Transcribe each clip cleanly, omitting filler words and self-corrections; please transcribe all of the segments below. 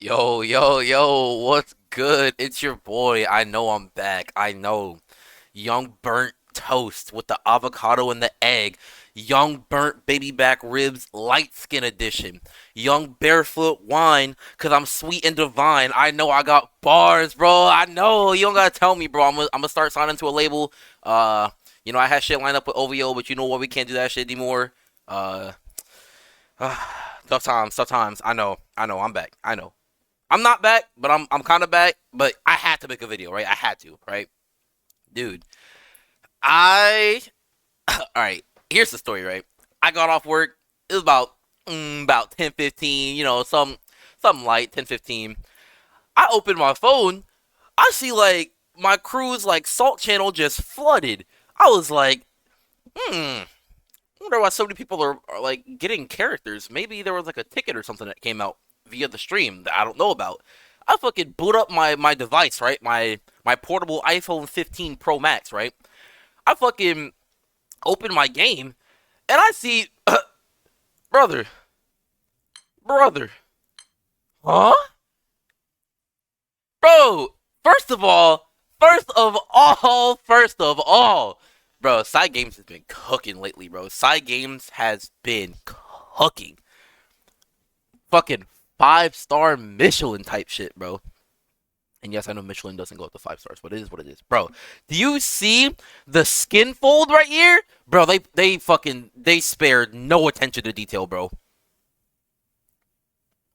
Yo, yo, yo, what's good? It's your boy. I know I'm back. I know. Young burnt toast with the avocado and the egg. Young burnt baby back ribs, light skin edition. Young barefoot wine, cause I'm sweet and divine. I know I got bars, bro. I know. You don't gotta tell me, bro. I'm gonna start signing to a label. Uh, I had shit lined up with OVO, but you know what? We can't do that shit anymore. Uh, tough times, tough times. I know, I'm back. I know. I'm not back, but I'm kind of back. But I had to make a video, right? I had to, right, dude. I all right. Here's the story, right? I got off work. It was about 10:15. Something light 10:15. I opened my phone. I see like my crew's like salt channel just flooded. I was like, I wonder why so many people are like getting characters. Maybe there was like a ticket or something that came out via the stream that I don't know about. I fucking boot up my device, right? My portable iPhone 15 Pro Max, right? I fucking open my game and I see brother, brother. Huh? Bro, first of all, bro, Side Games has been cooking lately, bro. Side Games has been cooking. Fucking 5-star Michelin type shit, bro. And yes, I know Michelin doesn't go up to 5 stars, but it is what it is, bro. Do you see the skin fold right here, bro? They spared no attention to detail, bro,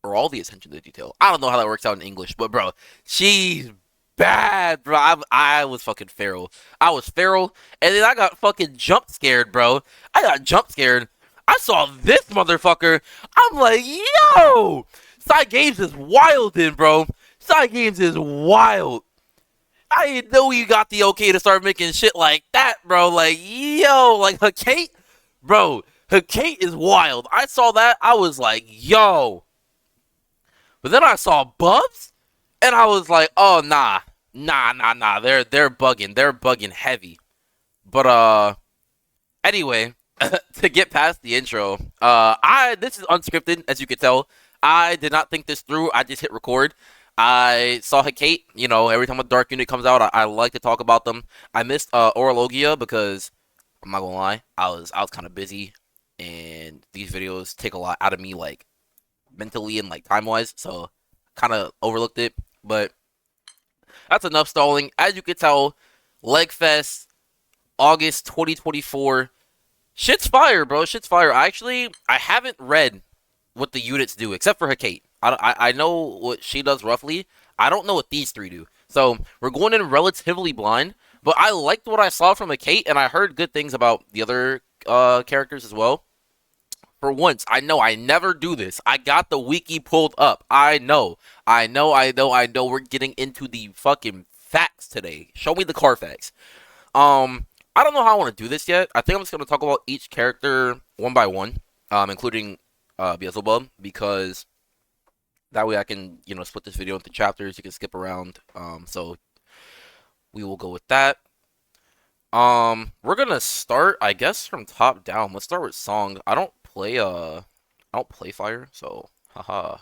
or all the attention to detail. I don't know how that works out in English, but bro, she's bad, bro. I was fucking feral. I was feral, and then I got fucking jump scared, bro. I got jump scared. I saw this motherfucker. I'm like, yo, Side Games is wild, in bro. Side Games is wild. I didn't know you got the okay to start making shit like that, bro. Like, yo, like Kate, bro. Kate is wild. I saw that. I was like, yo. But then I saw Bubs, and I was like, oh nah, nah. They're bugging. They're bugging heavy. But anyway, to get past the intro, I this is unscripted, as you can tell. I did not think this through. I just hit record. I saw Hecate. Every time a dark unit comes out, I like to talk about them. I missed Orologia because I'm not gonna lie, I was kind of busy, and these videos take a lot out of me, like mentally and like time wise. So kind of overlooked it. But that's enough stalling. As you can tell, Legfes August 2024. Shit's fire, bro. Shit's fire. I haven't read what the units do except for Hecate. I know what she does roughly. I don't know what these three do. So we're going in relatively blind. But I liked what I saw from Hecate, and I heard good things about the other characters as well. For once, I know I never do this. I got the wiki pulled up. I know. We're getting into the fucking facts today. Show me the Carfax. I don't know how I want to do this yet. I think I'm just gonna talk about each character one by one, including Beelzebub, because that way I can split this video into chapters. You can skip around. So we will go with that. We're gonna start, I guess, from top down. Let's start with songs. I don't play fire, so haha.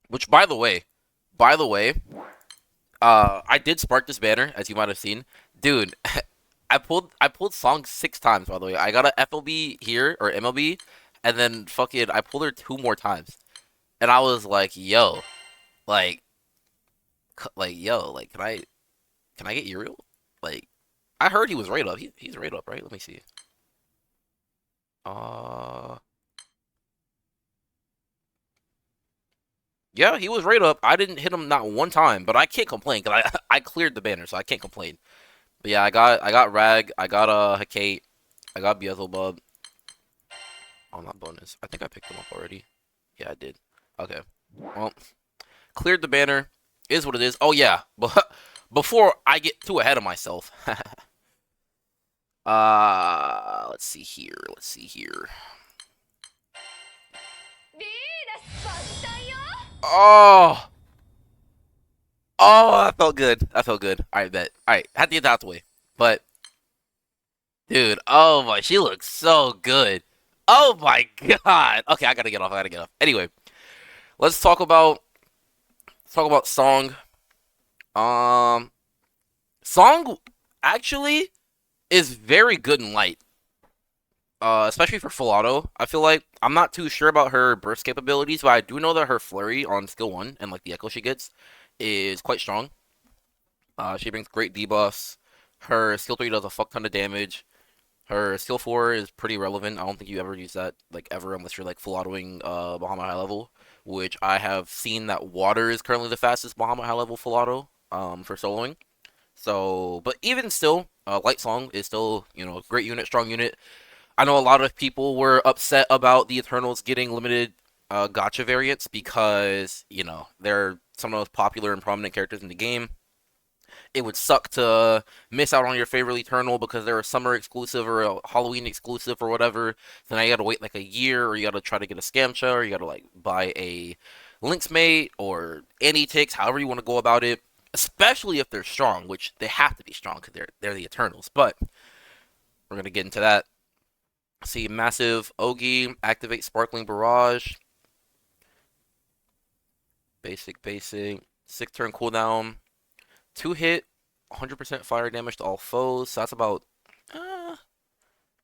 Which, by the way, I did spark this banner, as you might have seen, dude. I pulled songs 6 times, by the way. I got a FLB here, or MLB, and then fucking I pulled her 2 more times, and I was like, yo, like, yo, like, can I get Uriel? Like, I heard he was right up. He's right up, right? Let me see. Uh, yeah, he was right up. I didn't hit him not one time, but I can't complain because I cleared the banner, so I can't complain. But yeah, I got Rag, I got Hecate, I got Beelzebub. Oh, not bonus. I think I picked them up already. Yeah, I did. Okay. Well, cleared the banner. Is what it is. Oh yeah, but before I get too ahead of myself, let's see here. Let's see here. Oh, oh, that felt good. That felt good. All right, bet. All right, had to get that out the way. But dude, oh my, she looks so good. Oh my god. Okay, I gotta get off. I gotta get off. Anyway, let's talk about. Let's talk about Song. Um, Song actually is very good in light. Especially for full auto. I feel like I'm not too sure about her burst capabilities, but I do know that her flurry on skill 1 and like the echo she gets is quite strong. She brings great debuffs. Her skill 3 does a fuck ton of damage. Her skill 4 is pretty relevant. I don't think you ever use that like ever unless you're like full autoing Bahamut high level, which I have seen that water is currently the fastest Bahamut high level full auto for soloing. So, but even still, Light Song is still, great unit, strong unit. I know a lot of people were upset about the Eternals getting limited gotcha variants because, they're some of the most popular and prominent characters in the game. It would suck to miss out on your favorite Eternal because they're a summer exclusive or a Halloween exclusive or whatever. So now you gotta wait like a year, or you gotta try to get a Scamcha, or you gotta like buy a Lynx Mate or any ticks, however you want to go about it. Especially if they're strong, which they have to be strong because they're the Eternals. But we're gonna get into that. See, massive Ogi, activate Sparkling Barrage, basic, 6 turn cooldown, 2 hit, 100% fire damage to all foes. So that's about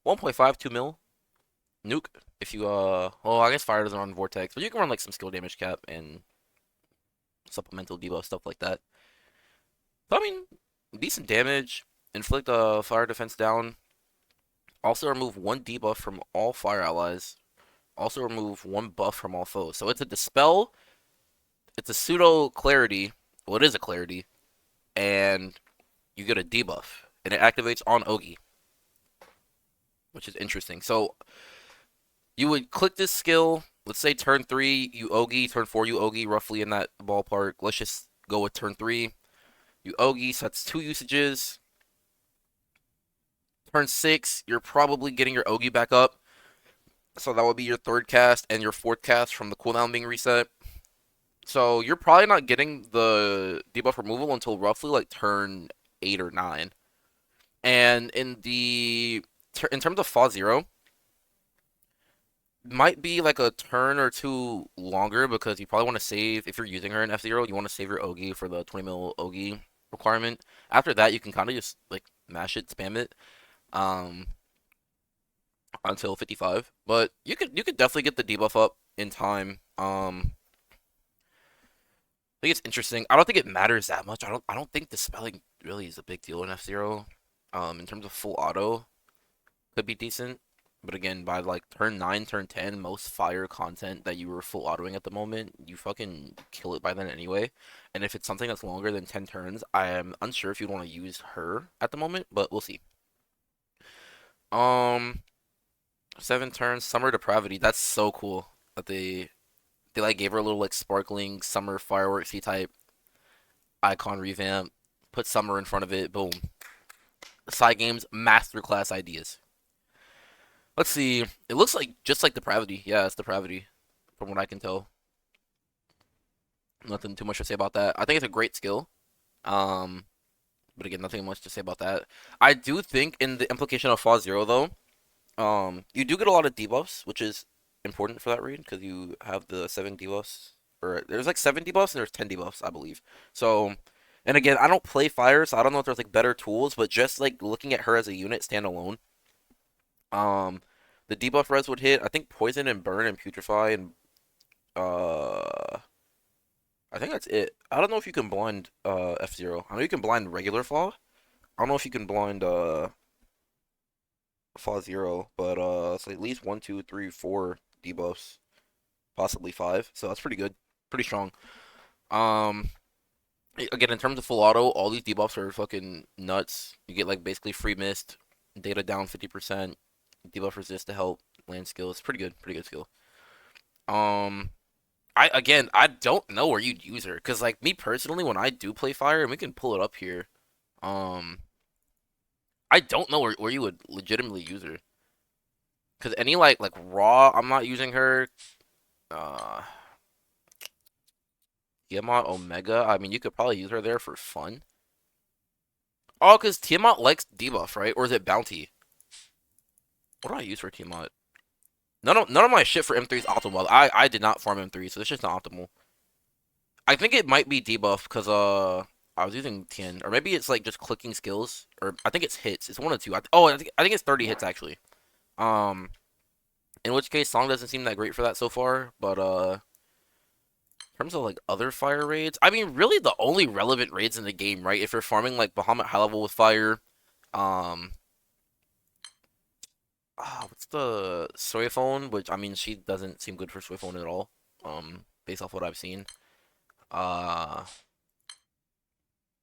1.5, 2 mil. Nuke. If you well, I guess fire doesn't run Vortex, but you can run like some skill damage cap and supplemental debuff stuff like that. So I mean, decent damage. Inflict fire defense down. Also remove 1 debuff from all fire allies. Also remove 1 buff from all foes. So it's a dispel. It's a pseudo clarity. Well, it is a clarity, and you get a debuff, and it activates on Ogi, which is interesting. So you would click this skill. Let's say turn 3 you Ogi, turn 4 you Ogi, roughly in that ballpark. Let's just go with turn 3 you Ogi. So that's 2 usages. Turn 6 you're probably getting your Ogi back up. So that would be your 3rd cast and your 4th cast from the cooldown being reset. So you're probably not getting the debuff removal until roughly like turn 8 or 9. And in terms of Fa Zero, might be like a turn or two longer because you probably want to save, if you're using her in F-Zero, you want to save your Ogi for the 20 mil Ogi requirement. After that, you can kind of just like mash it, spam it, um, until 55. But you could definitely get the debuff up in time. I think it's interesting. I don't think it matters that much. I don't think dispelling really is a big deal in F-Zero. In terms of full auto, could be decent. But again, by like turn 9, turn 10, most fire content that you were full autoing at the moment, you fucking kill it by then anyway. And if it's something that's longer than 10 turns, I am unsure if you'd want to use her at the moment, but we'll see. Um, 7 turns, Summer Depravity. That's so cool that they like gave her a little like sparkling summer fireworksy type icon revamp. Put summer in front of it. Boom. Side games masterclass ideas. Let's see. It looks like just like Depravity. Yeah, it's Depravity, from what I can tell. Nothing too much to say about that. I think it's a great skill. Um, but again, nothing much to say about that. I do think in the implication of Fall Zero though, you do get a lot of debuffs, which is important for that read because you have the 7 debuffs, or there's like 7 debuffs and there's 10 debuffs, I believe. So, and again, I don't play fire, so I don't know if there's like better tools, but just like looking at her as a unit standalone, um, the debuff res would hit. I think poison and burn and putrefy and uh, I think that's it. I don't know if you can blind F-Zero. I know you can blind regular Flaw. I don't know if you can blind Flaw Zero, but it's like at least one, two, three, 4 debuffs, possibly 5. So that's pretty good, pretty strong. Um, Again, in terms of full auto, all these debuffs are fucking nuts. You get like basically free mist, data down 50%, debuff resist to help land skill. It's pretty good skill. Um, I don't know where you'd use her, cause like me personally, when I do play fire, and we can pull it up here. Um, I don't know where you would legitimately use her, cause any like raw, I'm not using her. Uh, Tiamat Omega, I mean you could probably use her there for fun. Oh, cause Tiamat likes debuff, right? Or is it bounty? What do I use for Tiamat? None of my shit for M3 is optimal. I did not farm M3, so it's just not optimal. I think it might be debuff because I was using 10 or maybe it's like just clicking skills or I think it's hits. It's one of two. I think it's 30 hits actually. Um, in which case Song doesn't seem that great for that so far, but in terms of like other fire raids, I mean really the only relevant raids in the game, right? If you're farming like Bahamut high level with fire, um what's the Soy phone, which I mean she doesn't seem good for Soy phone at all. Based off what I've seen. Uh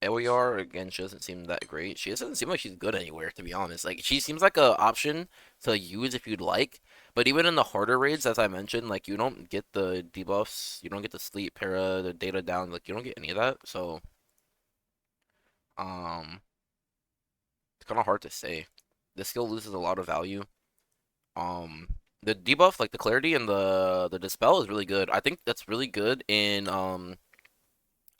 LER again, she doesn't seem that great. She doesn't seem like she's good anywhere, to be honest. Like she seems like a option to use if you'd like, but even in the harder raids, as I mentioned, like you don't get the debuffs, you don't get the sleep, para, the data down, like you don't get any of that. So, um, it's kind of hard to say. The skill loses a lot of value. Um, the debuff, like the clarity and the dispel, is really good. I think that's really good in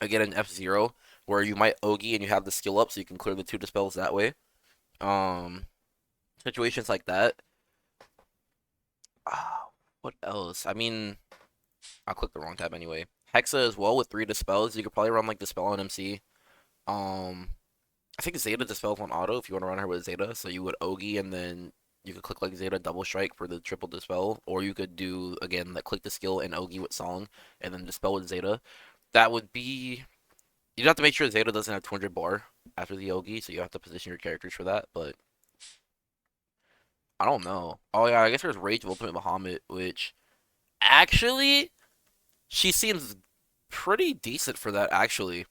again in F-Zero, where you might Ogi and you have the skill up, so you can clear the two dispels that way. Um, situations like that. Ah, what else? I mean, I'll click the wrong tab anyway. Hexa as well with three dispels. You could probably run like dispel on MC. Um, I think Zeta dispels on auto if you want to run her with Zeta. So you would Ogi and then you could click like Zeta double strike for the triple dispel, or you could do again like click the skill and Ogi with Song and then dispel with Zeta. That would be. You'd have to make sure Zeta doesn't have 200 bar after the Ogi, so you have to position your characters for that. But I don't know. Oh yeah, I guess there's Rage of Ultimate Bahamut, which actually she seems pretty decent for that. Actually,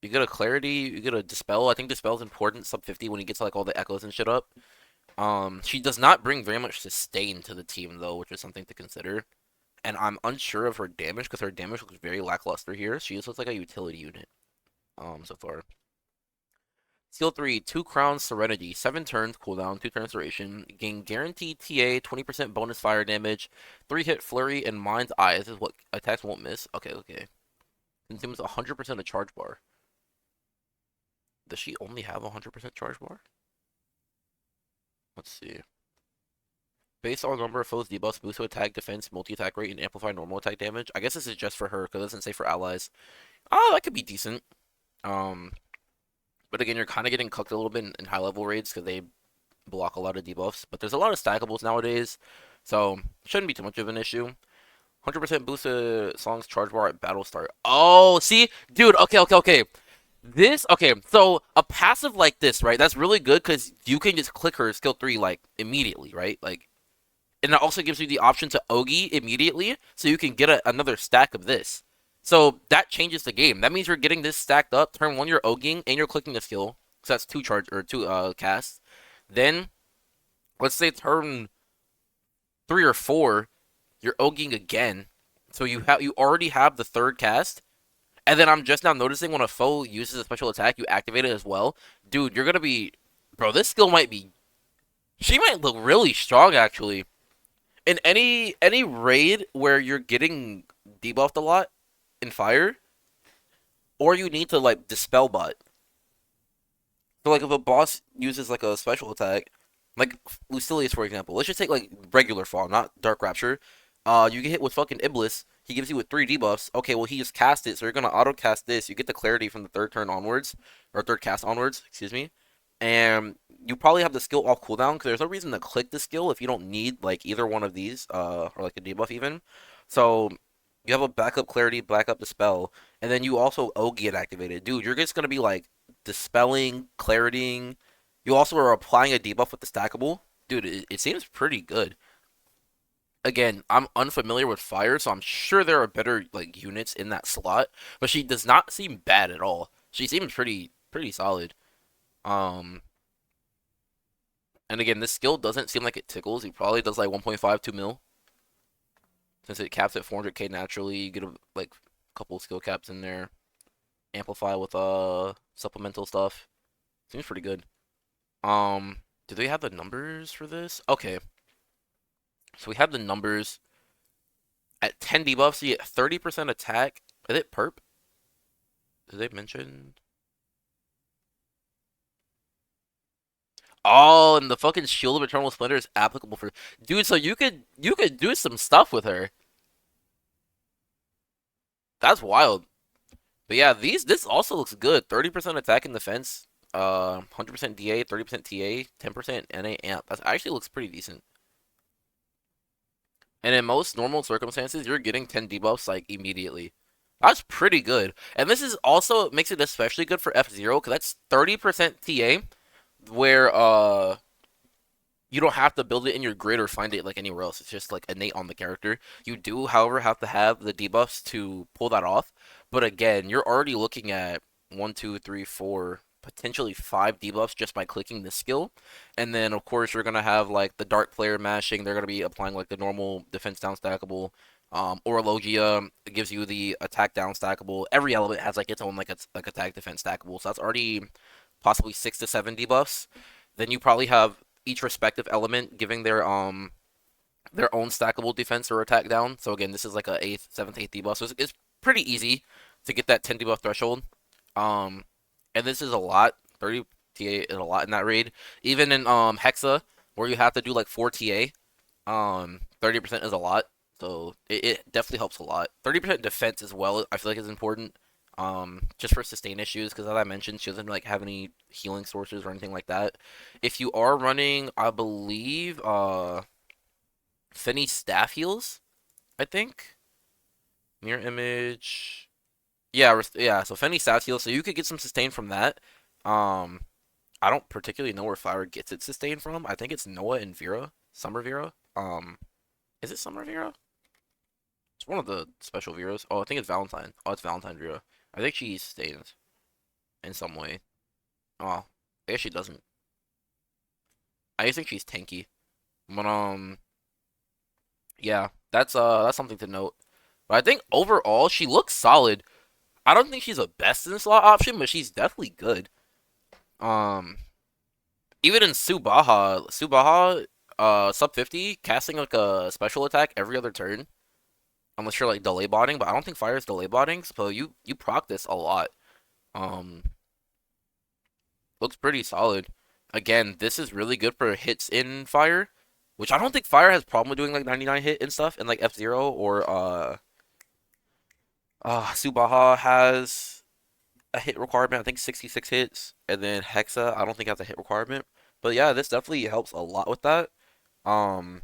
you get a clarity, you get a dispel. I think dispel is important sub 50 when you get to like all the echoes and shit up. She does not bring very much sustain to the team though, which is something to consider. And I'm unsure of her damage because her damage looks very lackluster here. She just looks like a utility unit. So far. Skill 3, 2 Crowns Serenity, 7 turns cooldown, 2 turns duration, gain guaranteed TA, 20% bonus fire damage, 3 hit Flurry, and Mind's Eye. This is what attacks won't miss. Okay, okay. Consumes 100% of charge bar. Does she only have 100% charge bar? Let's see. Based on number of foes, debuffs, boost to attack, defense, multi-attack rate, and amplify normal attack damage. I guess this is just for her, because it doesn't say for allies. Oh, that could be decent. Um, but again, you're kind of getting cooked a little bit in high-level raids, because they block a lot of debuffs, but there's a lot of stackables nowadays, so shouldn't be too much of an issue. 100% boost to Song's charge bar at battle start. Oh, see? Dude, okay, okay, okay. Okay, so a passive like this, right? That's really good because you can just click her skill 3, like, immediately, right? Like, and it also gives you the option to Ogi immediately, so you can get another stack of this. So that changes the game. That means you're getting this stacked up. Turn 1, you're Oging, and you're clicking the skill. So that's 2 charge, or 2 casts. Then let's say turn 3 or 4, you're Oging again. So you already have the third cast. And then I'm just now noticing when a foe uses a special attack, you activate it as well. Dude, you're gonna be bro, this skill might be she might look really strong actually. In any raid where you're getting debuffed a lot in fire, or you need to like dispel bot. So like if a boss uses like a special attack, like Lucilius for example, let's just take like regular fall, not Dark Rapture. You get hit with fucking Iblis. He gives you with 3 debuffs. Okay, well he just cast it, so you're gonna auto cast this. You get the clarity from the third turn onwards, or third cast onwards, excuse me. And you probably have the skill off cooldown because there's no reason to click the skill if you don't need like either one of these, or like a debuff even. So you have a backup clarity, backup dispel, and then you also Ogi it activated. Dude, you're just gonna be like dispelling, claritying. You also are applying a debuff with the stackable. Dude, it seems pretty good. Again, I'm unfamiliar with fire, so I'm sure there are better like units in that slot, but she does not seem bad at all. She seems pretty solid. Um, and again, this skill doesn't seem like it tickles. He probably does like 1.5, 2 mil. Since it caps at 400k naturally, you get a like couple skill caps in there. Amplify with supplemental stuff. Seems pretty good. Do they have the numbers for this? Okay. So we have the numbers. At 10 debuffs, you get 30% attack. Is it perp? Did they mention? Oh, and the fucking Shield of Eternal Splendor is applicable for dude. So you could do some stuff with her. That's wild. But yeah, this also looks good. 30% attack and defense, 100% DA, 30% TA, 10% NA amp. That actually looks pretty decent. And in most normal circumstances, you're getting 10 debuffs like immediately. That's pretty good. And this is also makes it especially good for F-Zero because that's 30% TA where you don't have to build it in your grid or find it like anywhere else. It's just like innate on the character. You do, however, have to have the debuffs to pull that off. But again, you're already looking at one, two, three, four, potentially five debuffs just by clicking the skill. And then of course you're gonna have like the dark player mashing. They're gonna be applying like the normal defense down stackable. Or Logia gives you the attack down stackable. Every element has like its own like attack defense stackable. So that's already possibly 6 to 7 debuffs. Then you probably have each respective element giving their own stackable defense or attack down. So again, this is like a eighth, seventh, eighth debuff. So it's pretty easy to get that 10 debuff threshold. Um, and this is a lot. 30 TA is a lot in that raid. Even in Hexa, where you have to do like 4 TA, 30% is a lot. So it definitely helps a lot. 30% defense as well, I feel like is important. Just for sustain issues, because as I mentioned, she doesn't like have any healing sources or anything like that. If you are running, I believe, Fenny staff heals, I think. Mirror image. Yeah, yeah. So Fenny staff heals, so you could get some sustain from that. Um, I don't particularly know where Fire gets its sustain from. I think it's Noah and Vera, Summer Vera. Is it Summer Vera? It's one of the special Veras. Oh, I think it's Valentine. Oh, it's Valentine Vera. I think she sustains in some way. Oh, I guess she doesn't. I just think she's tanky. But yeah, that's something to note. But I think overall she looks solid. I don't think she's a best in slot option, but she's definitely good. Um, even in Subaha, sub 50, casting like a special attack every other turn, unless you're like delay botting. But I don't think Fire is delay botting, so you proc this a lot. Um, looks pretty solid. Again, this is really good for hits in Fire, which I don't think Fire has problem with doing like 99 hit and stuff in like F-Zero or Subaha has a hit requirement. I think 66 hits, and then Hexa I don't think has a hit requirement. But yeah, this definitely helps a lot with that. Um,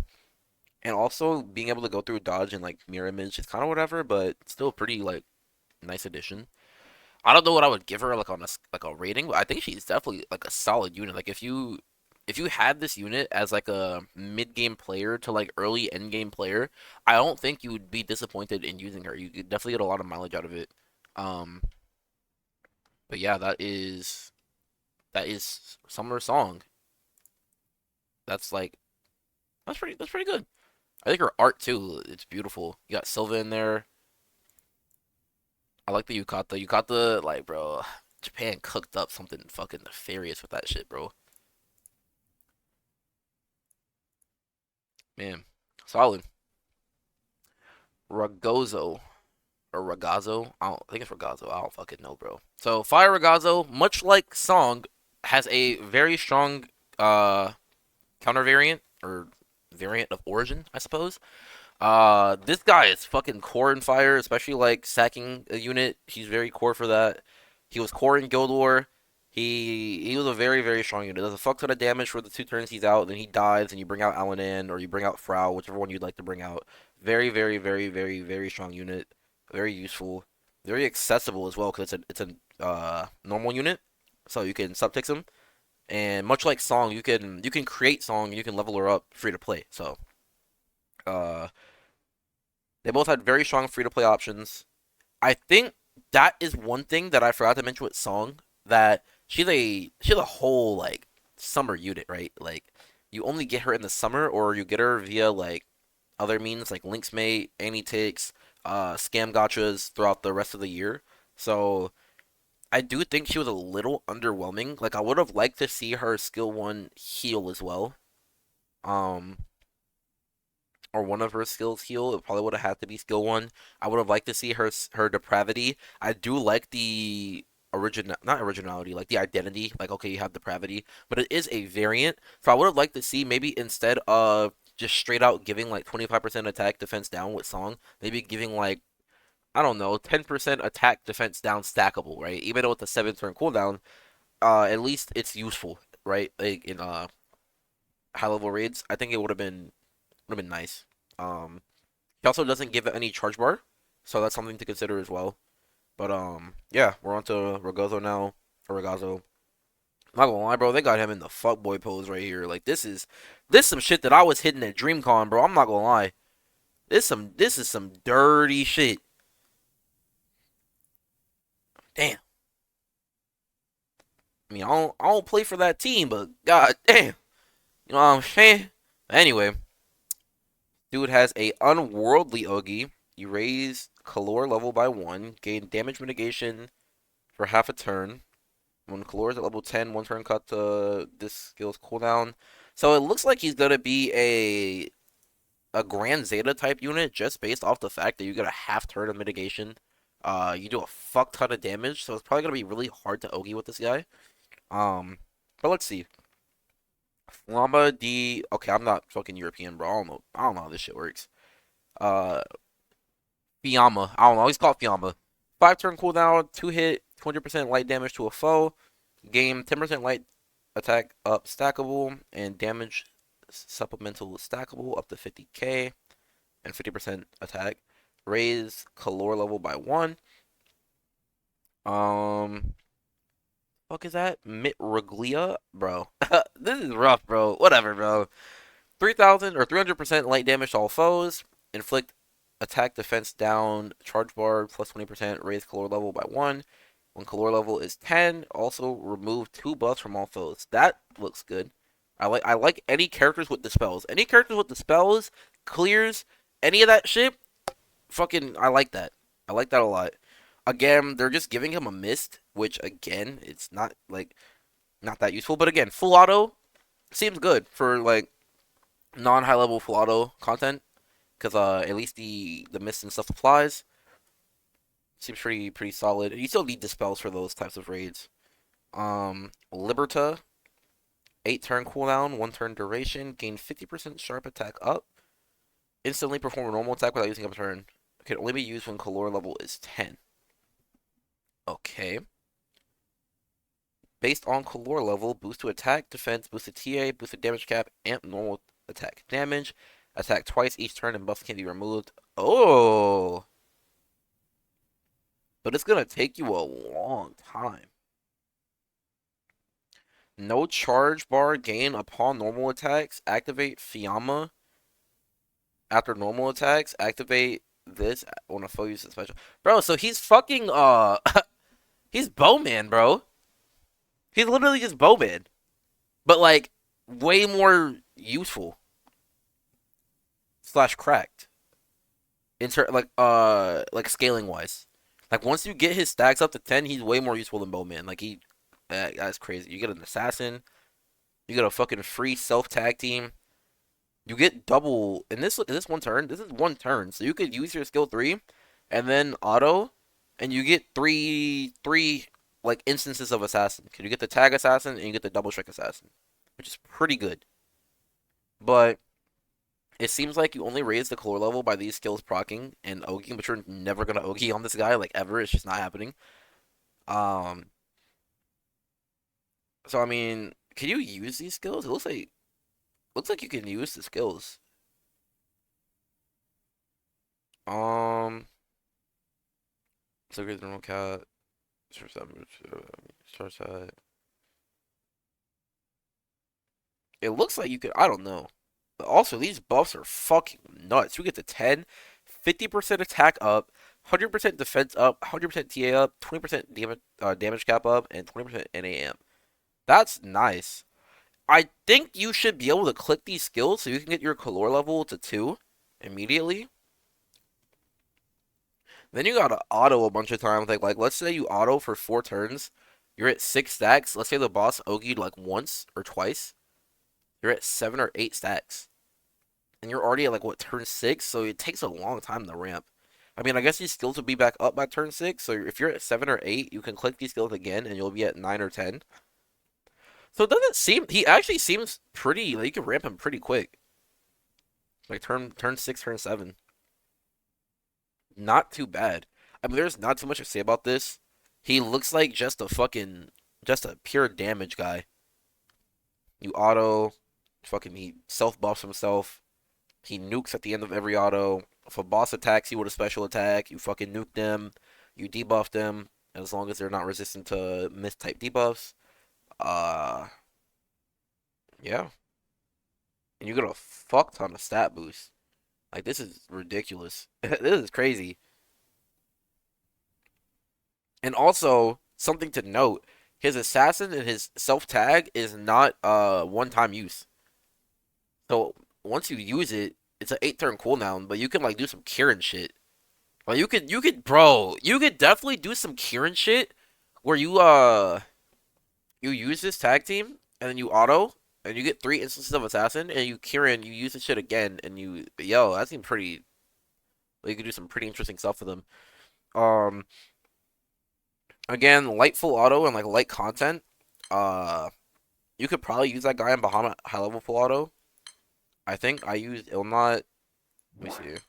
and also being able to go through dodge and like mirror image is kind of whatever, but still a pretty like nice addition. I don't know what I would give her like on a rating, but I think she's definitely like a solid unit. Like if you had this unit as like a mid game player to like early end game player, I don't think you would be disappointed in using her. You could definitely get a lot of mileage out of it. Um, but yeah, that is Summer Song. That's like that's pretty good. I think her art too, it's beautiful. You got Silva in there. I like the Yukata. Yukata, like, bro, Japan cooked up something fucking nefarious with that shit, bro. Man, solid. Ragozo or Ragazzo. I think it's Ragazzo. I don't fucking know, bro. So Fire Ragazzo, much like Song, has a very strong counter variant or variant of origin, I suppose. This guy is fucking core in Fire, especially like sacking a unit. He's very core for that. He was core in Guild War. He was a very, very strong unit. Does a fuck ton of damage for the 2 turns he's out. Then he dies, and you bring out Alanin or you bring out Frau, whichever one you'd like to bring out. Very, very, very, very, very strong unit. Very useful. Very accessible as well because it's a normal unit, so you can subtext him. And much like Song, you can create Song, you can level her up free to play. So uh, they both had very strong free to play options. I think that is one thing that I forgot to mention with Song, that she's a whole like summer unit, right? Like you only get her in the summer, or you get her via like other means like Link's Mate, Annie Takes, scam gotchas throughout the rest of the year. So I do think she was a little underwhelming. Like I would have liked to see her skill one heal as well. Um, or one of her skills heal. It probably would have had to be skill one. I would have liked to see her depravity. I do like the not originality, like the identity. Like okay, you have depravity, but it is a variant. So I would have liked to see maybe instead of just straight out giving like 25% attack defense down with Song, maybe giving like I don't know, 10% attack defense down stackable, right? Even though it's a 7 turn cooldown, at least it's useful, right? Like in high level raids, I think it would have been nice. Um, he also doesn't give it any charge bar, so that's something to consider as well. But yeah, we're on to Ragazzo now. Or Ragazzo. I'm not gonna lie, bro. They got him in the fuckboy pose right here. Like this some shit that I was hitting at DreamCon, bro. I'm not gonna lie. This is some dirty shit. Damn. I mean, I don't play for that team, but god damn. You know what I'm saying? Anyway, dude has a unworldly Ogi. You raise Calor level by 1, gain damage mitigation for half a turn. When Calor is at level 10, 1 turn cut to this skill's cooldown. So it looks like he's gonna be a Grand Zeta type unit just based off the fact that you get a half turn of mitigation. You do a fuck ton of damage, so it's probably gonna be really hard to Ogi with this guy. Um, but let's see. Flamba D. Okay, I'm not fucking European, bro. I don't know. I don't know how this shit works. Uh, Fiamma. I don't know. He's called Fiamma. 5 turn cooldown, 2 hit, 200% light damage to a foe. Game 10% light attack up stackable and damage supplemental stackable up to 50k and 50% attack. Raise calor level by 1. Um, fuck is that? Mitraglia, bro. This is rough, bro. Whatever, bro. 3,000 or 300% light damage to all foes. Inflict attack defense down charge bar plus 20%. Raise calor level by 1. When calor level is 10, also remove 2 buffs from all foes. That looks good. I like any characters with dispels. Any characters with dispels, clears, any of that shit. Fucking, I like that. I like that a lot. Again, they're just giving him a mist, which again, it's not like not that useful. But again, full auto seems good for like non-high level full auto content because at least the mist and stuff applies. Seems pretty solid. You still need dispels for those types of raids. Liberta, 8 turn cooldown, 1 turn duration, gain 50% sharp attack up. Instantly perform a normal attack without using up a turn. It can only be used when calor level is 10. Okay. Based on calor level, boost to attack, defense, boosted TA, boosted damage cap, amp normal attack damage. Attack twice each turn and buffs can be removed. Oh! But it's gonna take you a long time. No charge bar gain upon normal attacks. Activate Fiamma after normal attacks. Activate this when a foe uses special. Bro, so he's fucking he's Bowman, bro. He's literally just Bowman. But like way more useful slash cracked. Insert like scaling wise. Like once you get his stacks up to 10, he's way more useful than Bowman. Like that's crazy. You get an assassin, you get a fucking free self tag team. You get double in this 1 turn. This is 1 turn, so you could use your skill 3, and then auto, and you get three like instances of assassin. Cause you get the tag assassin and you get the double strike assassin, which is pretty good. But it seems like you only raise the core level by these skills proccing and Ogi, but you're never gonna Ogi on this guy like ever. It's just not happening. Um, so I mean, can you use these skills? It looks like you can use the skills. Um, so great normal cat, short side. It looks like you could. I don't know. But also, these buffs are fucking nuts. You get to 10, 50% attack up, 100% defense up, 100% TA up, 20% damage cap up, and 20% NAM. That's nice. I think you should be able to click these skills so you can get your calor level to 2 immediately. Then you gotta auto a bunch of times. Like let's say you auto for 4 turns. You're at 6 stacks. Let's say the boss Ogi'd like once or twice. You're at 7 or 8 stacks. And you're already at like what, turn 6? So it takes a long time to ramp. I mean, I guess these skills will be back up by turn 6. So if you're at 7 or 8, you can click these skills again and you'll be at 9 or 10. So it doesn't seem, he actually seems pretty, like you can ramp him pretty quick. Like turn 6, turn 7. Not too bad. I mean, there's not too much to say about this. He looks like just a pure damage guy. You auto, fucking he self buffs himself. He nukes at the end of every auto. If a boss attacks you with a special attack, you fucking nuke them. You debuff them as long as they're not resistant to myth type debuffs. Uh, yeah, and you get a fuck ton of stat boost. Like this is ridiculous. This is crazy. And also something to note: his assassin and his self tag is not one time use. So once you use it, it's an 8 turn cooldown, but you can like do some Kieran shit. Like bro, you could definitely do some Kieran shit where you use this tag team and then you auto and you get 3 instances of assassin and you Kieran, you use this shit again and that seems pretty. You could do some pretty interesting stuff with them. Um, Again, light full auto and like light content. Uh, you could probably use that guy in Bahamut high level full auto. I think I used Ilnot. Let me see. Let's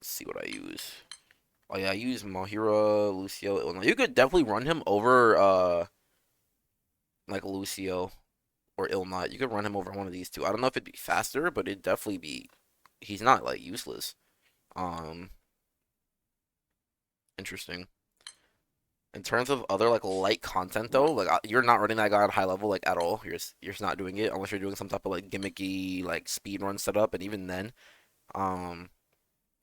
see what I use. Oh yeah, I use Mahira, Lucio, Ilnot. You could definitely run him over like Lucio or Ilnot. You could run him over one of these two. I don't know if it'd be faster, but it'd definitely be. He's not like useless. Um, Interesting. In terms of other like light content though, like you're not running that guy on high level like at all. You're just not doing it unless you're doing some type of like gimmicky like speed run setup, and even then, um,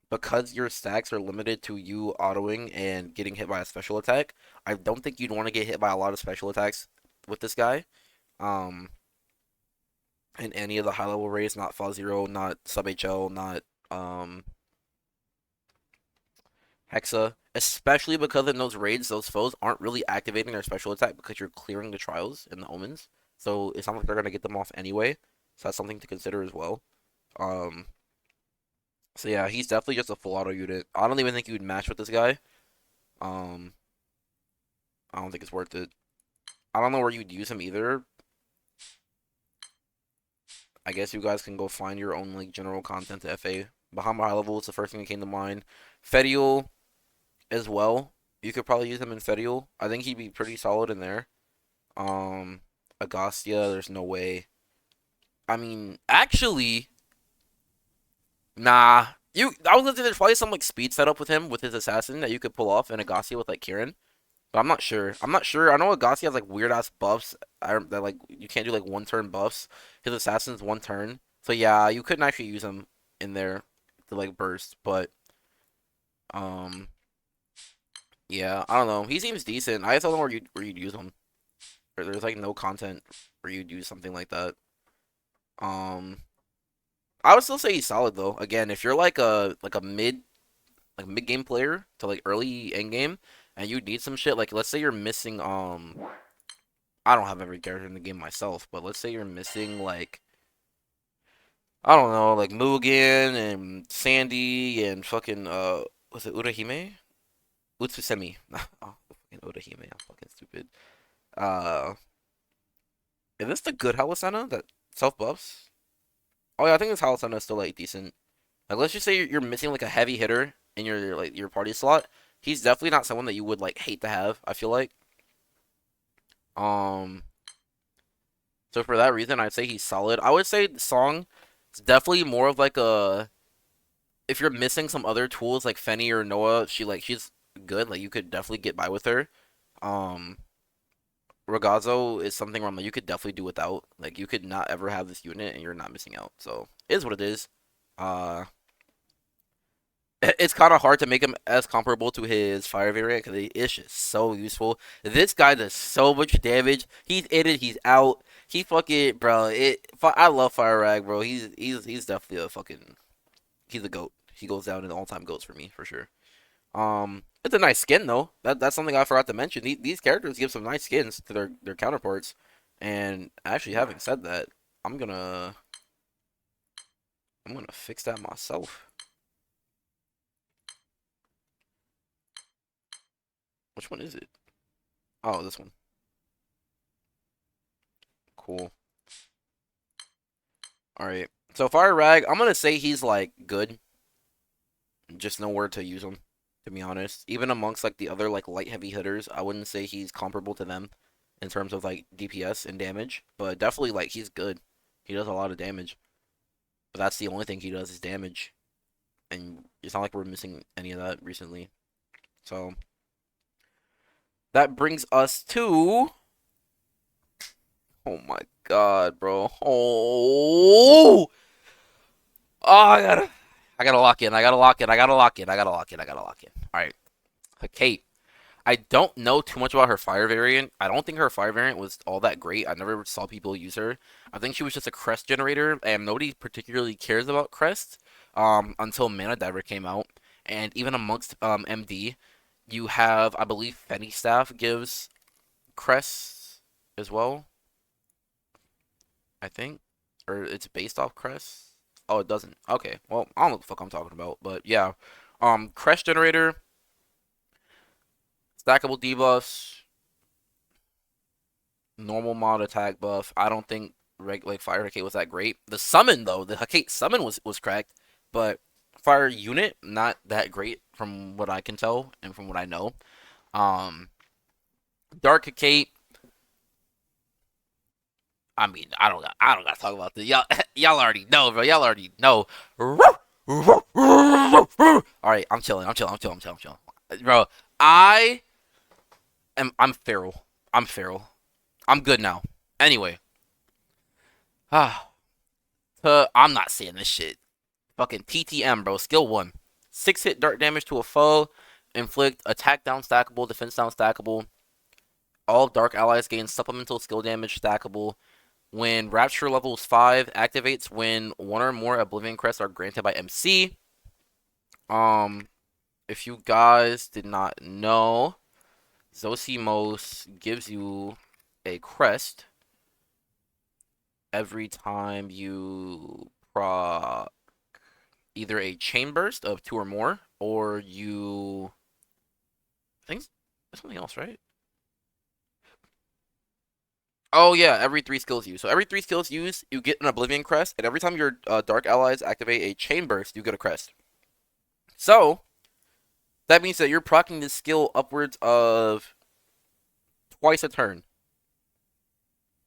because your stacks are limited to you autoing and getting hit by a special attack, I don't think you'd want to get hit by a lot of special attacks with this guy. Um, in any of the high level raids, not Fall Zero, not Sub HL, not um Hexa, especially because in those raids, those foes aren't really activating their special attack because you're clearing the trials and the omens. So it's not like they're gonna get them off anyway. So that's something to consider as well. Um, so yeah, he's definitely just a full auto unit. I don't even think you would match with this guy. Um, I don't think it's worth it. I don't know where you'd use him either. I guess you guys can go find your own like general content to FA. Bahama High Level is the first thing that came to mind. Fediel as well. You could probably use him in Fediel. I think he'd be pretty solid in there. Um, Agostia, there's no way. I mean, actually, nah. I was gonna say there's probably some like speed setup with him with his assassin that you could pull off, and Agostia with like Kieran, but I'm not sure. I'm not sure. I know Agostia has like weird ass buffs. That like you can't do like 1 turn buffs. His assassin's 1 turn, so yeah, you couldn't actually use him in there to like burst. But um, yeah, I don't know. He seems decent. I just don't know where you'd use him. There's like no content where you'd use something like that. Um. I would still say he's solid though. Again, if you're like a mid game player to like early end game, and you need some shit, like let's say you're missing I don't have every character in the game myself, but let's say you're missing like I don't know, like Mugen and Sandy and fucking was it Urahime? Utsusemi. Oh, fucking Urahime. I'm fucking stupid. Uh, is this the good Halasana that self buffs? Oh yeah, I think this Halasana is still like decent. Like, let's just say you're missing like a heavy hitter in your like your party slot. He's definitely not someone that you would like hate to have. I feel like. Um. So for that reason, I'd say he's solid. I would say the song is definitely more of like a. If you're missing some other tools like Fenny or Noah, she's good. Like you could definitely get by with her. Um. Ragazzo is something where I'm like, you could definitely do without. Like you could not ever have this unit and you're not missing out. So it is what it is. Uh. It's kind of hard to make him as comparable to his fire variant because it's just so useful. This guy does so much damage. He's in it. He's out. He fucking bro. I love Fire Rag, bro. He's definitely a fucking. He's a goat. He goes down in all time goats for me for sure. It's a nice skin though. That's something I forgot to mention. These characters give some nice skins to their counterparts. And actually, having said that, I'm gonna I'm gonna fix that myself. Which one is it? Oh, this one. Cool. All right. So Fire Rag, I'm gonna say he's like good, just nowhere to use him. To be honest, even amongst like the other like light heavy hitters, I wouldn't say he's comparable to them in terms of like DPS and damage, but definitely like he's good. He does a lot of damage, but that's the only thing he does is damage, and it's not like we're missing any of that recently. So that brings us to oh my god, bro. I gotta lock in. I gotta lock in. I gotta lock in. I gotta lock in. I gotta lock in. All right, Kate. I don't know too much about her fire variant. I don't think her fire variant was all that great. I never saw people use her. I think she was just a crest generator, and nobody particularly cares about crests until Mana Diver came out. And even amongst MD, you have, I believe, Fenny Staff gives crests as well. I think, or it's based off crests. Oh, it doesn't. Okay, well, I don't know what the fuck I'm talking about, but yeah, crest generator, stackable debuffs, normal mod attack buff. I don't think like Fire Hecate was that great. The summon though, the Hecate summon was cracked, but Fire unit not that great from what I can tell and from what I know. Um, Dark Hecate. I mean, I don't gotta talk about this. Y'all y'all already know, bro. Y'all already know. All right, I'm chilling. I'm chilling. I'm chilling. I'm chilling. I'm chilling. Bro, I I'm feral. I'm feral. I'm good now. Anyway, ah, I'm not saying this shit. Fucking TTM, bro. Skill 1. 6 hit dark damage to a foe. Inflict attack down stackable, defense down stackable. All dark allies gain supplemental skill damage stackable. When Rapture levels 5 activates when one or more Oblivion Crests are granted by MC. Um, if you guys did not know, Zosimos gives you a crest every time you proc either a chain burst of 2 or more, or you I think it's something else, right? Oh yeah, every 3 skills used. So every 3 skills used, you get an Oblivion Crest, and every time your Dark allies activate a Chain Burst, you get a crest. So that means that you're proccing this skill upwards of twice a turn,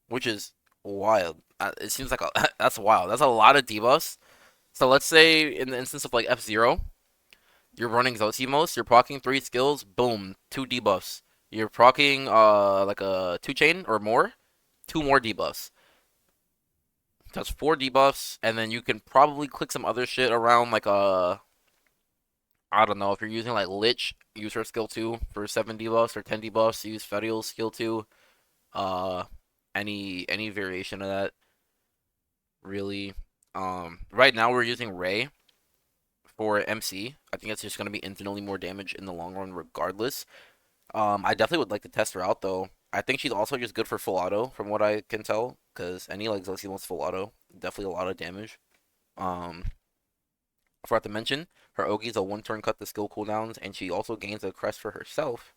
which is wild. It seems like that's wild. That's a lot of debuffs. So let's say in the instance of like F0, you're running Zosimos, you're proccing 3 skills, boom, 2 debuffs. You're proccing like a 2 chain or more, 2 more debuffs. That's 4 debuffs, and then you can probably click some other shit around like I don't know, if you're using like Lich, use her skill 2 for 7 debuffs or 10 debuffs, use Ferial's skill 2. Uh any variation of that, really. Right now we're using Ray for MC. I think it's just gonna be infinitely more damage in the long run regardless. I definitely would like to test her out though. I think she's also just good for full auto from what I can tell, because any like Zosimos full auto, definitely a lot of damage. Um, I forgot to mention, her Ogi's a 1 turn cut to skill cooldowns, and she also gains a crest for herself,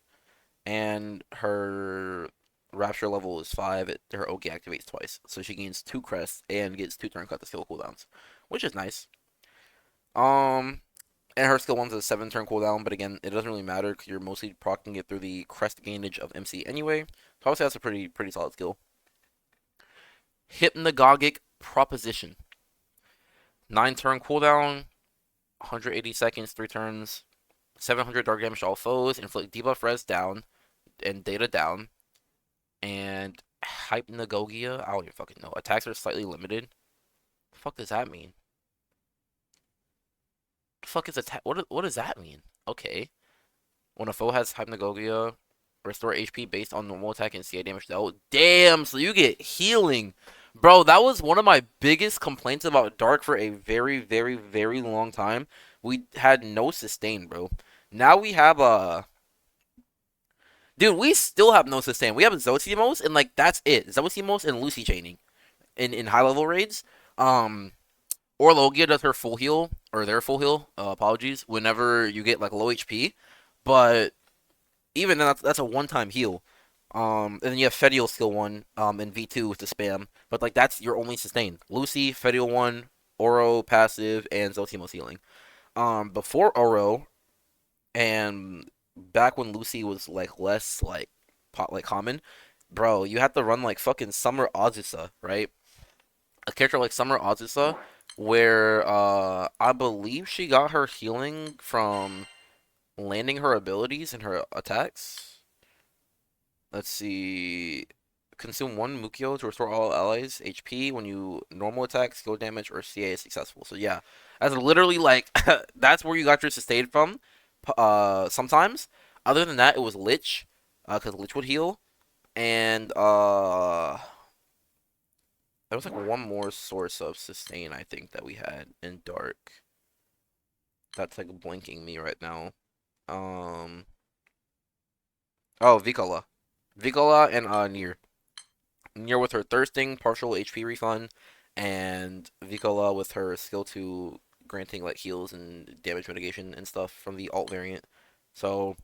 and her Rapture level is 5. Her Ogi activates twice, so she gains 2 crests and gets 2 turn cut to skill cooldowns, which is nice. Um, and her skill 1's a 7 turn cooldown, but again, it doesn't really matter because you're mostly proccing it through the crest gainage of MC anyway. So obviously that's a pretty solid skill. Hypnagogic Proposition. 9 turn cooldown, 180 seconds, 3 turns, 700 dark damage to all foes, inflict debuff res down, and data down, and Hypnagogia, I don't even fucking know. Attacks are slightly limited. The fuck does that mean? The fuck is attack? What does that mean? Okay. When a foe has Hypnagogia, restore HP based on normal attack and CA damage dealt. Damn, so you get healing. Bro, that was one of my biggest complaints about Dark for a very long time. We had no sustain, bro. Now we have a... Dude, we still have no sustain. We have Zosimos, and like, that's it. Zosimos and Lucy chaining in high level raids. Orlogia does her full heal, or their full heal, apologies, whenever you get like low HP. But even then, that's a 1 time heal. And then you have Fedial skill 1 in V2 with the spam. But like, that's your only sustain. Lucy, Fedial 1, Oro passive, and Zoltemo's healing. Before Oro and back when Lucy was like less like like common, bro, you had to run like fucking Summer Azusa, right? A character like Summer Azusa, where I believe she got her healing from landing her abilities and her attacks. Let's see. Consume one Mukio to restore all allies HP when you normal attack, skill damage, or CA is successful. So yeah, that's literally like that's where you got your sustain from. Sometimes. Other than that, it was Lich, because Lich would heal, and there was like one more source of sustain I think that we had in Dark. That's like blinking me right now. Um. Oh, Vikola. Vikola and Nier. Nier with her thirsting, partial HP refund, and Vikola with her skill 2 granting like heals and damage mitigation and stuff from the alt variant. So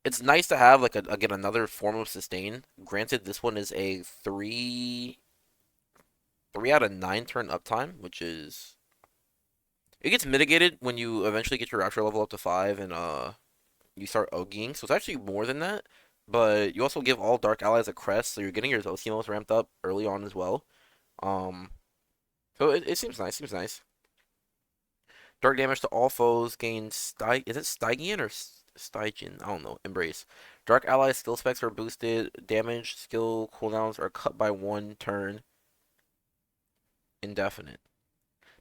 it's nice to have like again another form of sustain. Granted, this one is a three out of 9 turn uptime, which is it gets mitigated when you eventually get your rapture level up to 5 and you start OGing. So it's actually more than that. But you also give all dark allies a crest, so you're getting your Zostimos ramped up early on as well. Um, so it seems nice. Seems nice. Dark damage to all foes gains Is it Stygian or Stygian? I don't know. Embrace. Dark ally skill specs are boosted. Damage skill cooldowns are cut by 1 turn. Indefinite.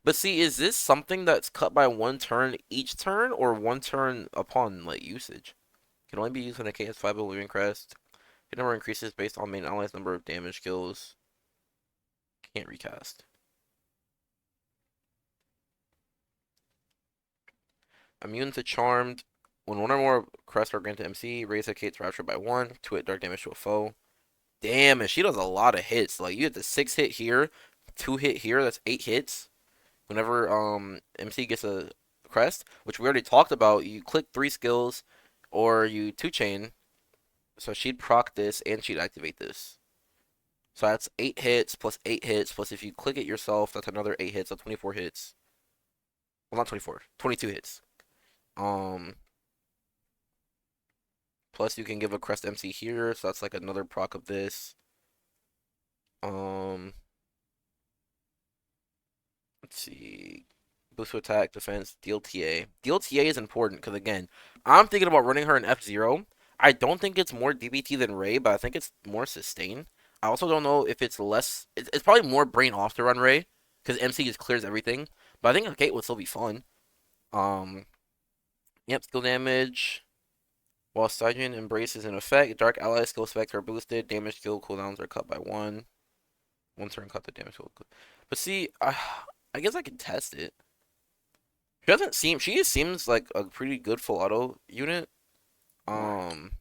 But see, is this something that's cut by 1 turn each turn, or 1 turn upon like usage? Can only be used when a K has 5 Illusion Crest. Hit number increases based on main ally's number of damage skills. Can't recast. Immune to Charmed. When one or more crests are granted MC, raise a Kate's Rapture by 1. 2 hit dark damage to a foe. Damn, and she does a lot of hits. Like, you get the 6 hit here, 2 hit here, that's 8 hits. Whenever MC gets a crest, which we already talked about, you click 3 skills, or you 2-chain. So she'd proc this, and she'd activate this. So that's 8 hits, plus 8 hits, plus if you click it yourself, that's another 8 hits, so 24 hits. Well, not 24, 22 hits. Um, Plus you can give a crest MC here, so that's like another proc of this. Um, let's see. Boost to attack, defense, deal TA. Deal TA is important because again, I'm thinking about running her in F0. I don't think it's more DBT than Ray, but I think it's more sustain. I also don't know if it's less. It's probably more brain off to run Ray because MC just clears everything. But I think a Kate would still be fun. Um, yep, skill damage. While Stygian Embrace is in effect, Dark Ally skill specs are boosted. Damage skill cooldowns are cut by 1. 1 turn cut the damage skill. But see, I guess I can test it. She doesn't seem. She seems like a pretty good full auto unit. Um,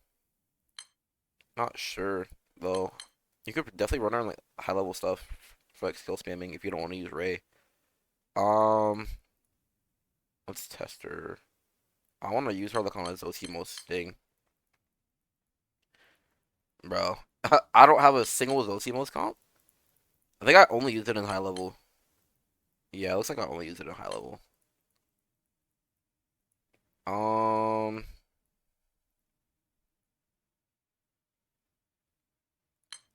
Not sure though. You could definitely run her on like high level stuff for like skill spamming if you don't want to use Ray. Um, let's test her. I want to use her like on a Zosimo's thing, bro. I don't have a single Zosimo's comp. I think I only used it in high level. Yeah, it looks like I only used it in high level. Um,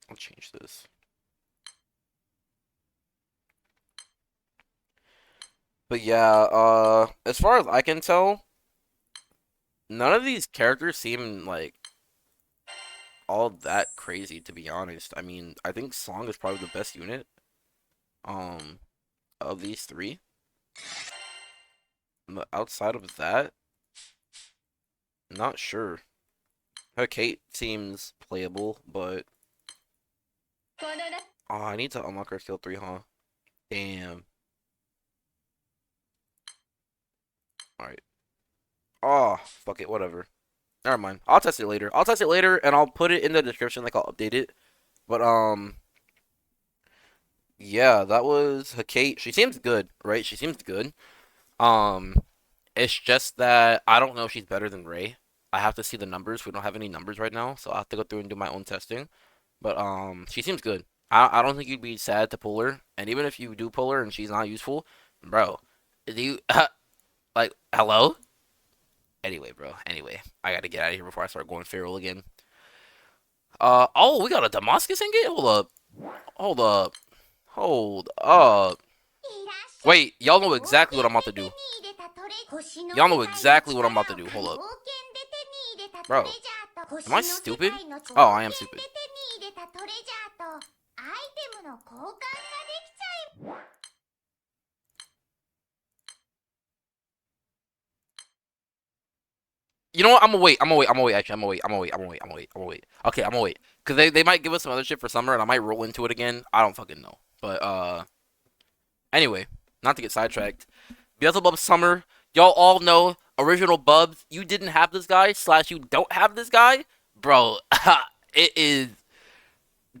I'll change this. But yeah, as far as I can tell, none of these characters seem like all that crazy, to be honest. I mean, I think Song is probably the best unit, um, of these three. But outside of that, not sure. Her Kate seems playable, but oh, I need to unlock her skill 3, huh? Damn. Alright. Oh, fuck it, whatever. Never mind. I'll test it later. I'll test it later, and I'll put it in the description, like, I'll update it. But, yeah, that was Kate. She seems good, right? She seems good. Um, it's just that I don't know if she's better than Ray. I have to see the numbers. We don't have any numbers right now, so I have to go through and do my own testing. But, she seems good. I don't think you'd be sad to pull her, and even if you do pull her and she's not useful, bro, do you like hello? Anyway, bro. Anyway, I gotta get out of here before I start going feral again. Oh, we got a Damascus ingot. Hold up, hold up, hold up. Wait, y'all know exactly what I'm about to do. Y'all know exactly what I'm about to do. Hold up, bro. Am I stupid? Oh, I am stupid. You know what? I'm gonna wait. I'm gonna wait. I'm gonna wait. Actually, I'm gonna wait. I'm gonna wait. I'm gonna wait. I'm gonna wait. I'm gonna wait. Okay, I'm gonna wait. Cause they might give us some other shit for summer, and I might roll into it again. I don't fucking know. But anyway, not to get sidetracked. Beelzebub Summer. Y'all all know original Bubs. You didn't have this guy slash you don't have this guy, bro. It is,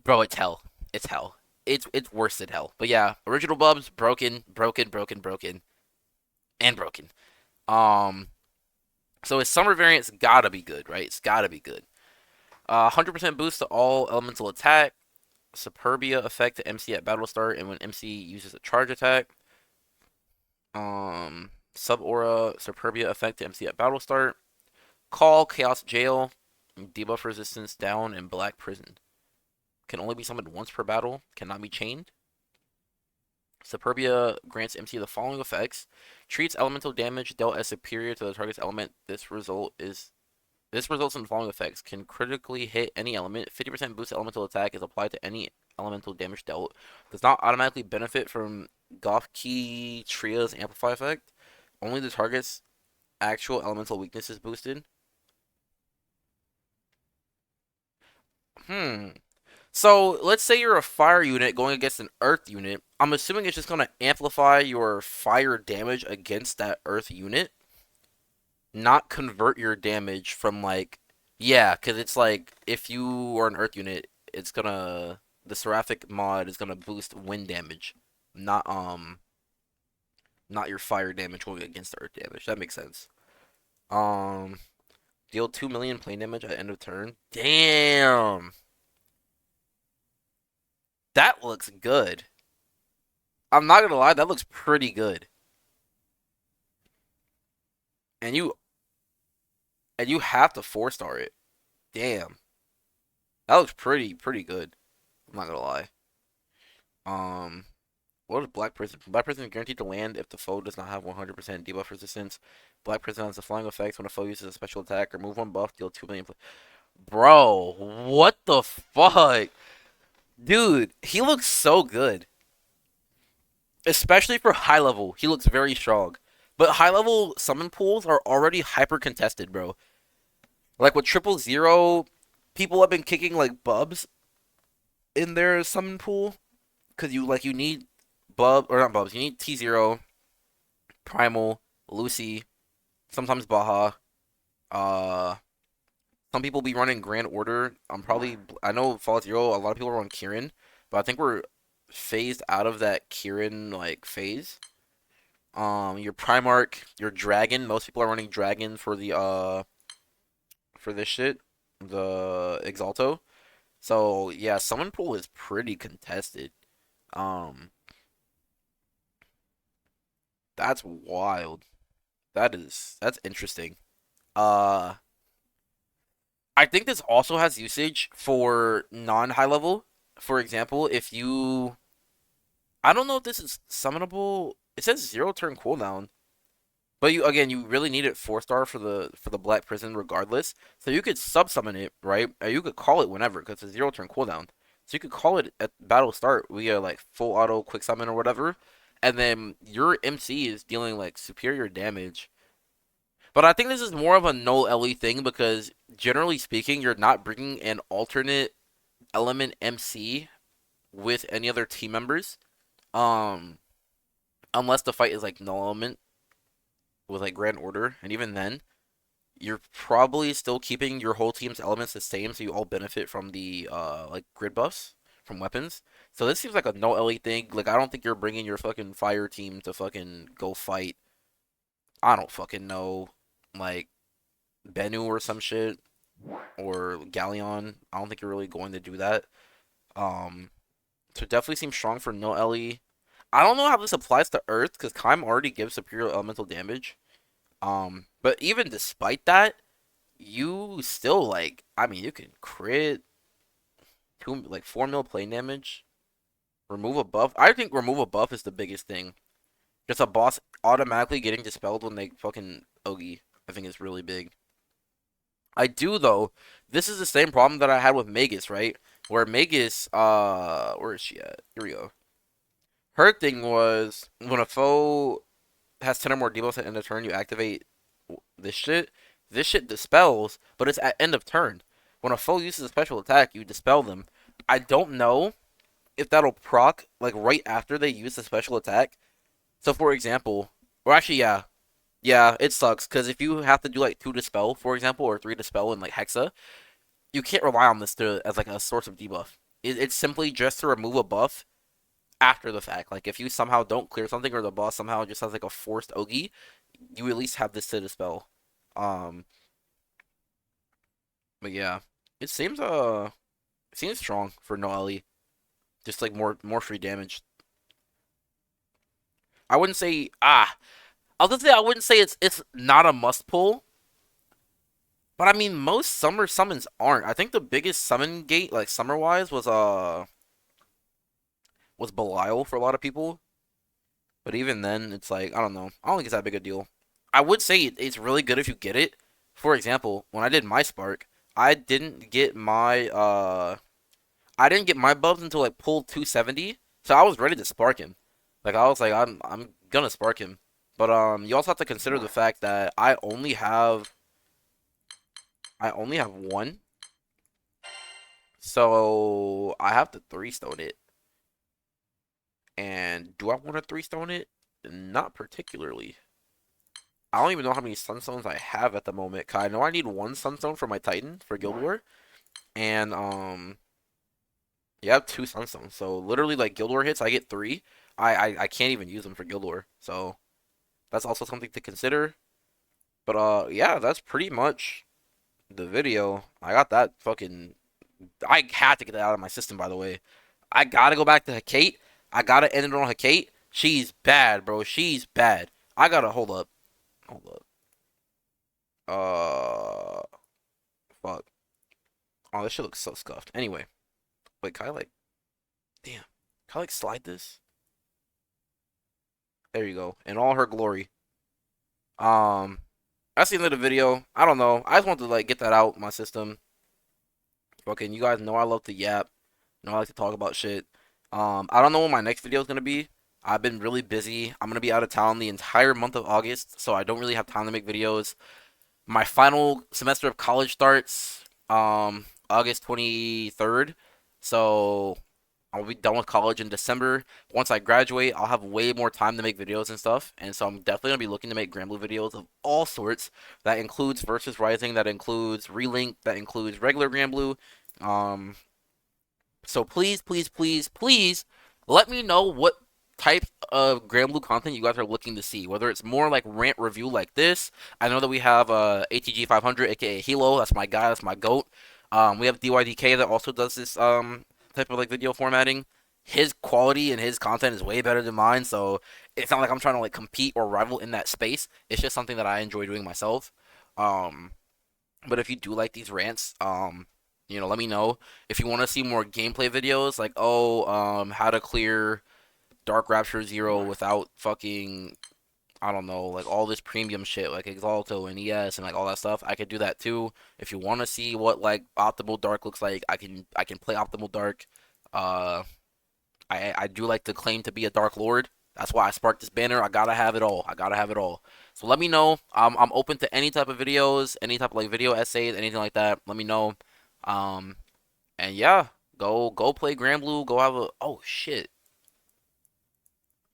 bro. It's hell. It's hell. It's worse than hell. But yeah, original Bubs broken, broken, broken, broken, and broken. Um. So his summer variant's gotta be good, right? It's gotta be good. 100% boost to all elemental attack. Superbia effect to MC at battle start, and when MC uses a charge attack. Sub aura Superbia effect to MC at battle start. Call Chaos Jail. Debuff resistance down and Black Prison. Can only be summoned once per battle. Cannot be chained. Superbia grants MC the following effects: treats elemental damage dealt as superior to the target's element. This results in the following effects: can critically hit any element. 50% boost elemental attack is applied to any elemental damage dealt. Does not automatically benefit from Gothki Tria's amplify effect. Only the target's actual elemental weakness is boosted. Hmm. So let's say you're a fire unit going against an earth unit. I'm assuming it's just gonna amplify your fire damage against that earth unit, not convert your damage from like, yeah, because it's like if you are an earth unit, it's gonna the seraphic mod is gonna boost wind damage, not not your fire damage going against the earth damage. That makes sense. Um, deal 2 million plane damage at end of turn. Damn, that looks good. I'm not gonna lie, that looks pretty good. And you have to 4-star it. Damn, that looks pretty good. I'm not gonna lie. Um, what is Black Prison? Black Prison is guaranteed to land if the foe does not have 100% debuff resistance. Black Prison has the flying effects when a foe uses a special attack. Remove one buff, deal 2 million. Bro, what the fuck? Dude, he looks so good. Especially for high level. He looks very strong. But high level summon pools are already hyper contested, bro. Like with 000, people have been kicking like bubs in their summon pool. Cause you need bub or not bubs, you need T0, Primal, Lucy, sometimes Baja. Uh, some people be running Grand Order. I know Fallout Zero. A lot of people run Kieran, but I think we're phased out of that Kieran like phase. Your Primarch, your Dragon. Most people are running Dragon for the for this shit, the Exalto. So yeah, Summon Pool is pretty contested. Um, that's wild. That's interesting. Uh, I think this also has usage for non-high level. For example, if you, I don't know if this is summonable. It says 0 turn cooldown, but you really need it 4-star for the Black Prison regardless. So you could sub summon it, right? Or you could call it whenever because it's a 0 turn cooldown. So you could call it at battle start via like full auto quick summon or whatever, and then your MC is dealing like superior damage. But I think this is more of a no LE thing because generally speaking, you're not bringing an alternate element MC with any other team members. Um, unless the fight is like no element with like Grand Order, and even then, you're probably still keeping your whole team's elements the same, so you all benefit from the like grid buffs from weapons. So this seems like a no LE thing. Like I don't think you're bringing your fucking fire team to fucking go fight. I don't fucking know, like Bennu or some shit or Galleon. I don't think you're really going to do that. Um, So definitely seems strong for no Ellie. I don't know how this applies to Earth because Kaim already gives superior elemental damage. But even despite that, you still like. I mean, you can crit two like 4 mil plane damage. Remove a buff. I think remove a buff is the biggest thing. Just a boss automatically getting dispelled when they fucking Ogi. I think is really big. I do though. This is the same problem that I had with Magus, right? Where Magus, where is she at? Here we go. Her thing was when a foe has 10 or more debuffs at end of turn, you activate this shit. This shit dispels, but it's at end of turn. When a foe uses a special attack, you dispel them. I don't know if that'll proc like right after they use the special attack. So for example, or actually yeah, it sucks because if you have to do like 2 dispel, for example, or 3 dispel in like Hexa, you can't rely on this to as like a source of debuff. It's simply just to remove a buff after the fact. Like if you somehow don't clear something or the boss somehow just has like a forced Ogi, you at least have this to dispel. Um, but yeah, it seems strong for Noelle. Just like more free damage. I wouldn't say I was gonna say I wouldn't say it's not a must pull, but I mean most summer summons aren't. I think the biggest summon gate like summer wise was Belial for a lot of people. But even then, it's like I don't know. I don't think it's that big a deal. I would say it's really good if you get it. For example, when I did my Spark, I didn't get my I didn't get my buffs until like pull 270, so I was ready to spark him. Like I was like I'm gonna spark him. But you also have to consider the fact that I only have one, so I have to 3 stone it. And do I want to 3 stone it? Not particularly. I don't even know how many sunstones I have at the moment. 'Cause I know I need 1 sunstone for my Titan for Guild War, and you have 2 sunstones. So literally, like Guild War hits, I get 3. I can't even use them for Guild War. So that's also something to consider. But yeah, that's pretty much the video. I got that fucking. I had to get that out of my system. By the way, I gotta go back to Hecate. I gotta end it on Hecate. She's bad, bro. She's bad. I gotta hold up. Hold up. Fuck. Oh, this shit looks so scuffed. Anyway, wait, can I like, damn, can I like slide this? There you go. In all her glory. Um, that's the end of the video. I don't know. I just wanted to like get that out my system. Fucking, you guys know I love to yap. You know I like to talk about shit. I don't know when my next video is gonna be. I've been really busy. I'm gonna be out of town the entire month of August, so I don't really have time to make videos. My final semester of college starts August 23rd. So I'll be done with college in December. Once I graduate, I'll have way more time to make videos and stuff. And so I'm definitely gonna be looking to make Granblue videos of all sorts. That includes Versus Rising, that includes Relink, that includes regular Granblue. Um, so please, please, please, please let me know what type of Granblue content you guys are looking to see. Whether it's more like rant review like this. I know that we have ATG 500, aka Hilo. That's my guy. That's my goat. We have DYDK that also does this type of like video formatting. His quality and his content is way better than mine, so it's not like I'm trying to like compete or rival in that space. It's just something that I enjoy doing myself. Um, but if you do like these rants, let me know. If you want to see more gameplay videos, like how to clear Dark Rapture Zero without fucking I don't know, like all this premium shit, like Exalto and ES and like all that stuff, I could do that too. If you want to see what like optimal dark looks like, I can play optimal dark. Uh, I do like to claim to be a Dark Lord. That's why I sparked this banner. I gotta have it all. I gotta have it all. So let me know. I'm open to any type of videos, any type of like video essays, anything like that. Let me know. Um, and yeah, go play Granblue. Go have a oh shit.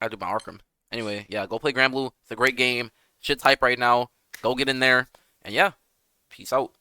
I do my Arkham. Anyway, yeah, go play Granblue. It's a great game. Shit's hype right now. Go get in there. And yeah, peace out.